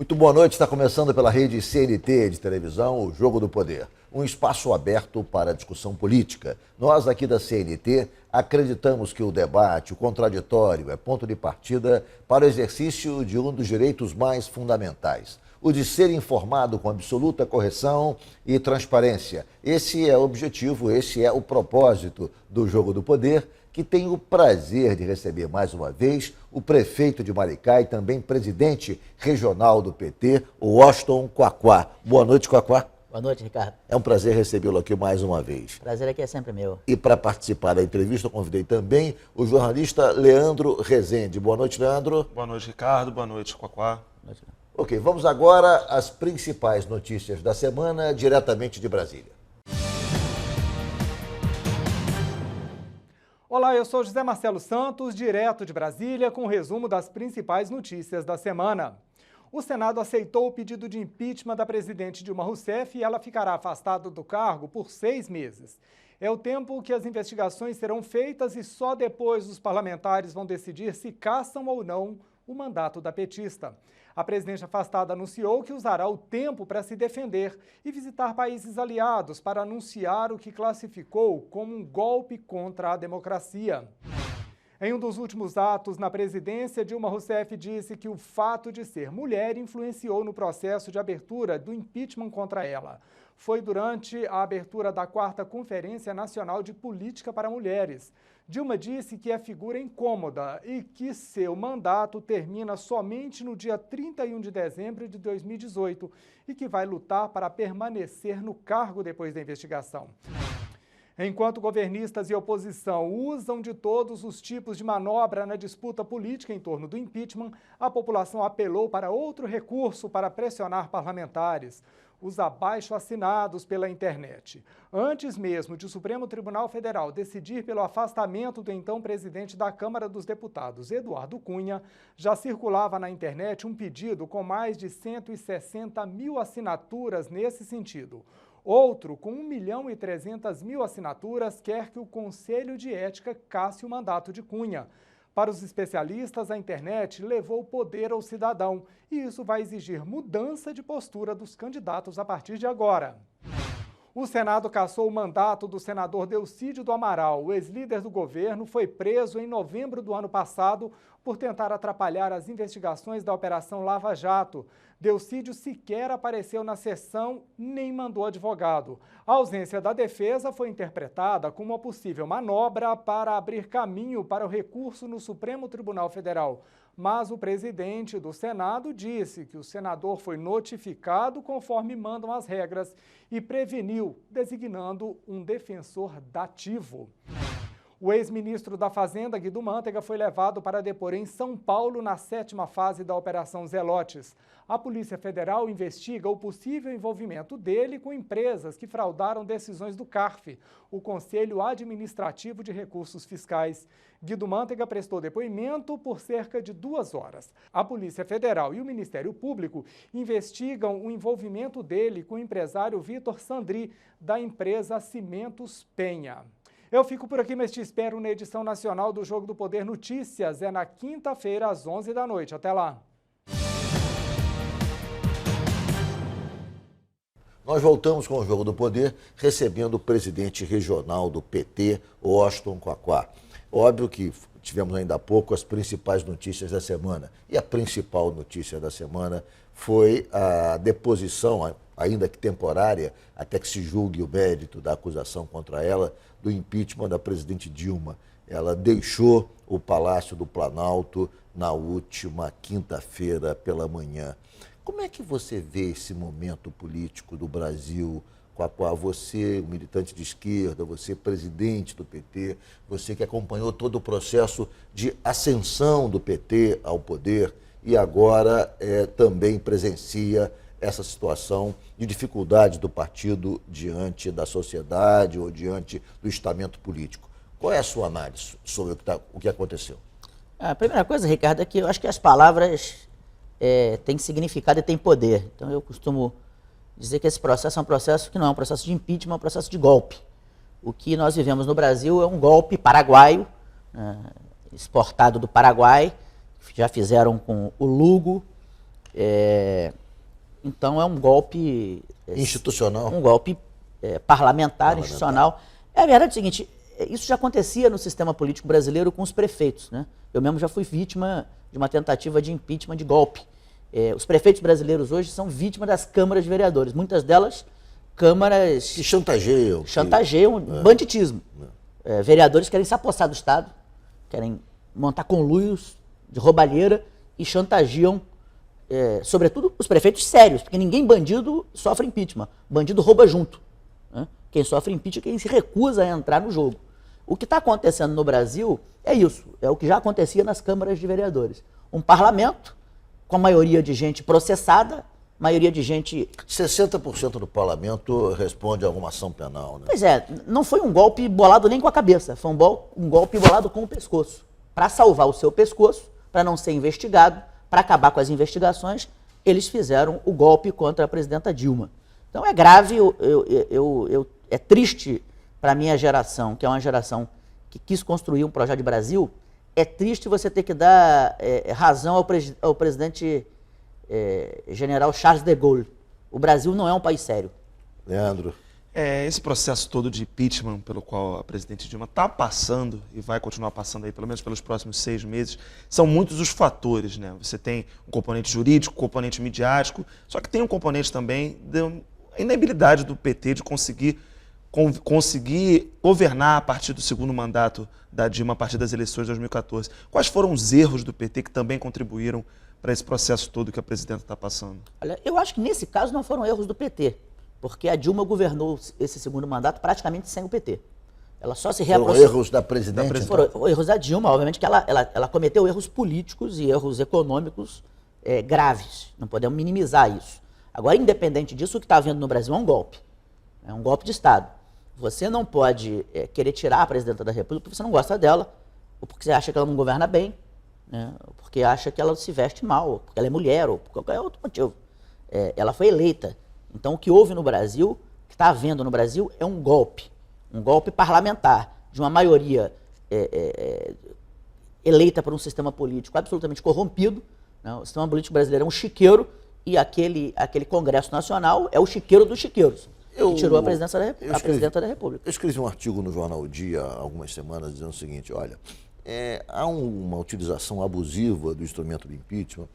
Muito boa noite, está começando pela rede CNT de televisão, o Jogo do Poder. Um espaço aberto para a discussão política. Nós aqui da CNT acreditamos que o debate, o contraditório, é ponto de partida para o exercício de um dos direitos mais fundamentais. O de ser informado com absoluta correção e transparência. Esse é o objetivo, esse é o propósito do Jogo do Poder, que tem o prazer de receber mais uma vez o prefeito de Maricá e também presidente regional do PT, o Washington Quaquá. Boa noite, Quaquá. Boa noite, Ricardo. É um prazer recebê-lo aqui mais uma vez. Prazer aqui é sempre meu. E para participar da entrevista, eu convidei também o jornalista Leandro Rezende. Boa noite, Leandro. Boa noite, Ricardo. Boa noite, Quaquá. Ok, vamos agora às principais notícias da semana, diretamente de Brasília. Olá, eu sou José Marcelo Santos, direto de Brasília, com o resumo das principais notícias da semana. O Senado aceitou o pedido de impeachment da presidente Dilma Rousseff e ela ficará afastada do cargo por 6 meses. É o tempo que as investigações serão feitas e só depois os parlamentares vão decidir se caçam ou não o mandato da petista. A presidente afastada anunciou que usará o tempo para se defender e visitar países aliados para anunciar o que classificou como um golpe contra a democracia. Em um dos últimos atos na presidência, Dilma Rousseff disse que o fato de ser mulher influenciou no processo de abertura do impeachment contra ela. Foi durante a abertura da 4ª Conferência Nacional de Política para Mulheres. Dilma disse que é figura incômoda e que seu mandato termina somente no dia 31 de dezembro de 2018 e que vai lutar para permanecer no cargo depois da investigação. Enquanto governistas e oposição usam de todos os tipos de manobra na disputa política em torno do impeachment, a população apelou para outro recurso para pressionar parlamentares: os abaixo-assinados pela internet. Antes mesmo de o Supremo Tribunal Federal decidir pelo afastamento do então presidente da Câmara dos Deputados, Eduardo Cunha, já circulava na internet um pedido com mais de 160 mil assinaturas nesse sentido. Outro, com 1.300.000 assinaturas, quer que o Conselho de Ética casse o mandato de Cunha. Para os especialistas, a internet levou poder ao cidadão e isso vai exigir mudança de postura dos candidatos a partir de agora. O Senado cassou o mandato do senador Delcídio do Amaral. O ex-líder do governo foi preso em novembro do ano passado por tentar atrapalhar as investigações da Operação Lava Jato. Delcídio sequer apareceu na sessão nem mandou advogado. A ausência da defesa foi interpretada como uma possível manobra para abrir caminho para o recurso no Supremo Tribunal Federal. Mas o presidente do Senado disse que o senador foi notificado conforme mandam as regras e preveniu, designando um defensor dativo. O ex-ministro da Fazenda, Guido Mantega, foi levado para depor em São Paulo na 7ª fase da Operação Zelotes. A Polícia Federal investiga o possível envolvimento dele com empresas que fraudaram decisões do CARF, o Conselho Administrativo de Recursos Fiscais. Guido Mantega prestou depoimento por cerca de 2 horas. A Polícia Federal e o Ministério Público investigam o envolvimento dele com o empresário Vitor Sandri, da empresa Cimentos Penha. Eu fico por aqui, mas te espero na edição nacional do Jogo do Poder Notícias. É na quinta-feira, às 11 da noite. Até lá. Nós voltamos com o Jogo do Poder, recebendo o presidente regional do PT, Washington Quaquá. Óbvio que tivemos ainda há pouco as principais notícias da semana. E a principal notícia da semana foi a deposição, ainda que temporária, até que se julgue o mérito da acusação contra ela, do impeachment da presidente Dilma. Ela deixou o Palácio do Planalto na última quinta-feira pela manhã. Como é que você vê esse momento político do Brasil, Quaquá? Você, militante de esquerda, você, presidente do PT, você que acompanhou todo o processo de ascensão do PT ao poder e agora também presencia essa situação de dificuldade do partido diante da sociedade ou diante do estamento político. Qual é a sua análise sobre o que aconteceu? A primeira coisa, Ricardo, é que eu acho que as palavras têm significado e têm poder. Então eu costumo dizer que esse processo é um processo que não é um processo de impeachment, é um processo de golpe. O que nós vivemos no Brasil é um golpe paraguaio, exportado do Paraguai, já fizeram com o Lugo, Então é um golpe institucional. Um golpe parlamentar, institucional. A verdade é o seguinte, isso já acontecia no sistema político brasileiro com os prefeitos, né? Eu mesmo já fui vítima de uma tentativa de impeachment de golpe. Os prefeitos brasileiros hoje são vítimas das câmaras de vereadores, muitas delas câmaras que chantageiam. Banditismo. Vereadores querem se apossar do Estado, querem montar conluios de roubalheira e chantageiam, sobretudo, os prefeitos sérios, porque ninguém bandido sofre impeachment. Bandido rouba junto. Né? Quem sofre impeachment é quem se recusa a entrar no jogo. O que está acontecendo no Brasil é isso, é o que já acontecia nas câmaras de vereadores. Um parlamento com a maioria de gente processada, maioria de gente... 60% do parlamento responde a alguma ação penal, né? Pois não foi um golpe bolado nem com a cabeça, foi um golpe bolado com o pescoço. Para salvar o seu pescoço, para não ser investigado, para acabar com as investigações, eles fizeram o golpe contra a presidenta Dilma. Então é grave, é triste para a minha geração, que é uma geração que quis construir um projeto de Brasil, é triste você ter que dar razão ao presidente general Charles de Gaulle. O Brasil não é um país sério. Leandro. Esse processo todo de impeachment pelo qual a presidente Dilma está passando e vai continuar passando aí pelo menos pelos próximos 6 meses, são muitos os fatores, né? Você tem um componente jurídico, um componente midiático, só que tem um componente também da inabilidade do PT de conseguir governar a partir do segundo mandato da Dilma, a partir das eleições de 2014. Quais foram os erros do PT que também contribuíram para esse processo todo que a presidenta está passando? Olha, eu acho que nesse caso não foram erros do PT, porque a Dilma governou esse segundo mandato praticamente sem o PT. Ela só se reaproximou. Foram erros da presidente? Foram erros da Dilma, obviamente que ela cometeu erros políticos e erros econômicos graves. Não podemos minimizar isso. Agora, independente disso, o que está havendo no Brasil é um golpe. É um golpe de Estado. Você não pode querer tirar a presidenta da República porque você não gosta dela, ou porque você acha que ela não governa bem, né? Ou porque acha que ela se veste mal, ou porque ela é mulher, ou por qualquer outro motivo. Ela foi eleita. Então, o que houve no Brasil, o que está havendo no Brasil, é um golpe parlamentar, de uma maioria eleita por um sistema político absolutamente corrompido, né? O sistema político brasileiro é um chiqueiro, e aquele Congresso Nacional é o chiqueiro dos chiqueiros. Que tirou a presidenta da República. Eu escrevi um artigo no Jornal O Dia há algumas semanas dizendo o seguinte, olha, há uma utilização abusiva do instrumento do impeachment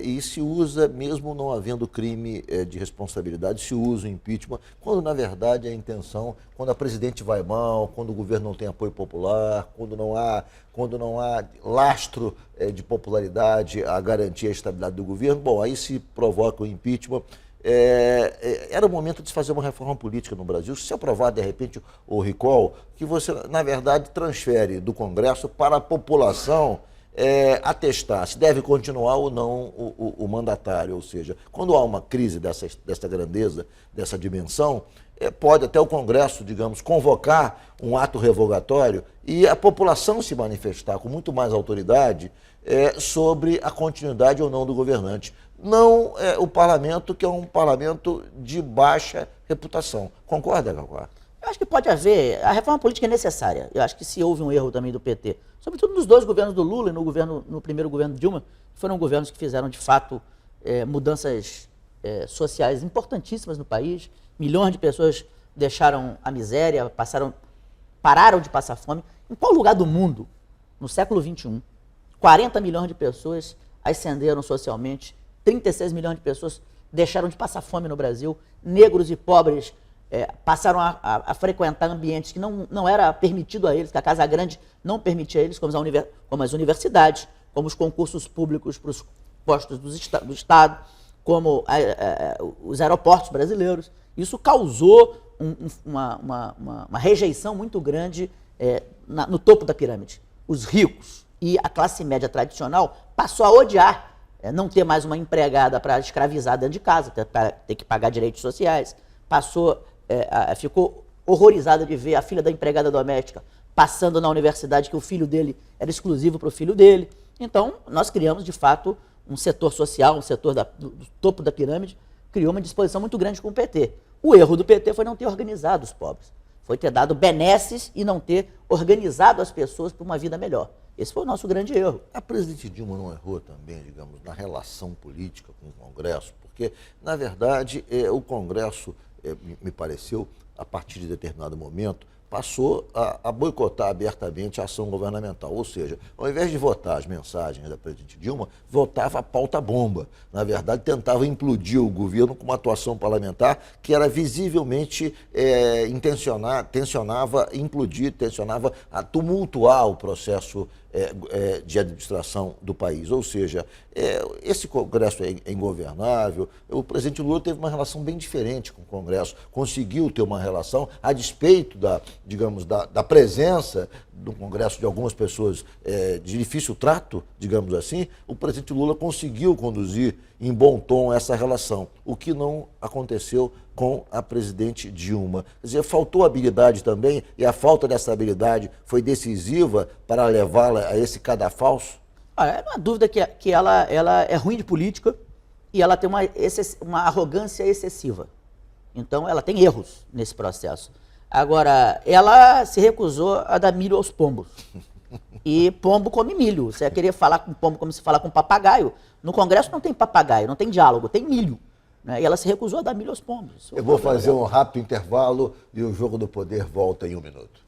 e se usa, mesmo não havendo crime de responsabilidade, se usa o impeachment, quando na verdade a intenção, quando a presidente vai mal, quando o governo não tem apoio popular, quando não há lastro de popularidade a garantir a estabilidade do governo, bom, aí se provoca o impeachment. Era o momento de se fazer uma reforma política no Brasil, se aprovar de repente o recall, que você, na verdade, transfere do Congresso para a população atestar se deve continuar ou não o mandatário. Ou seja, quando há uma crise dessa grandeza, dessa dimensão, pode até o Congresso, digamos, convocar um ato revogatório e a população se manifestar com muito mais autoridade sobre a continuidade ou não do governante. Não o parlamento, que é um parlamento de baixa reputação. Concorda, Cacá? Eu acho que pode haver, a reforma política é necessária. Eu acho que se houve um erro também do PT, sobretudo nos 2 governos do Lula e no primeiro governo de Dilma, foram governos que fizeram, de fato, mudanças sociais importantíssimas no país. Milhões de pessoas deixaram a miséria, pararam de passar fome. Em qual lugar do mundo, no século XXI, 40 milhões de pessoas ascenderam socialmente, 36 milhões de pessoas deixaram de passar fome no Brasil, negros e pobres passaram a frequentar ambientes que não era permitido a eles, que a Casa Grande não permitia a eles, como as universidades, como os concursos públicos para os postos do Estado, como os aeroportos brasileiros. Isso causou uma rejeição muito grande no topo da pirâmide. Os ricos e a classe média tradicional passou a odiar não ter mais uma empregada para escravizar dentro de casa, ter que pagar direitos sociais, ficou horrorizada de ver a filha da empregada doméstica passando na universidade que o filho dele era exclusivo para o filho dele. Então, nós criamos, de fato, um setor social, um setor do topo da pirâmide, criou uma disposição muito grande com o PT. O erro do PT foi não ter organizado os pobres, foi ter dado benesses e não ter organizado as pessoas para uma vida melhor. Esse foi o nosso grande erro. A presidente Dilma não errou também, digamos, na relação política com o Congresso? Porque, na verdade, o Congresso, me pareceu, a partir de determinado momento, passou a boicotar abertamente a ação governamental. Ou seja, ao invés de votar as mensagens da presidente Dilma, votava a pauta-bomba. Na verdade, tentava implodir o governo com uma atuação parlamentar que era visivelmente tensionava implodir, tensionava a tumultuar o processo de administração do país. Ou seja, esse Congresso é ingovernável. O presidente Lula teve uma relação bem diferente com o Congresso, conseguiu ter uma relação a despeito da presença do Congresso de algumas pessoas de difícil trato, digamos assim. O presidente Lula conseguiu conduzir em bom tom essa relação, o que não aconteceu com a presidente Dilma. Quer dizer, faltou habilidade também, e a falta dessa habilidade foi decisiva para levá-la a esse cadafalso? Olha, não há dúvida que ela é ruim de política e ela tem uma arrogância excessiva. Então, ela tem erros nesse processo. Agora, ela se recusou a dar milho aos pombos. E pombo come milho. Você ia querer falar com pombo como se fala com papagaio. No Congresso não tem papagaio, não tem diálogo, tem milho. Né? E ela se recusou a dar milho aos pombos. Eu vou fazer um rápido intervalo e o Jogo do Poder volta em 1 minuto.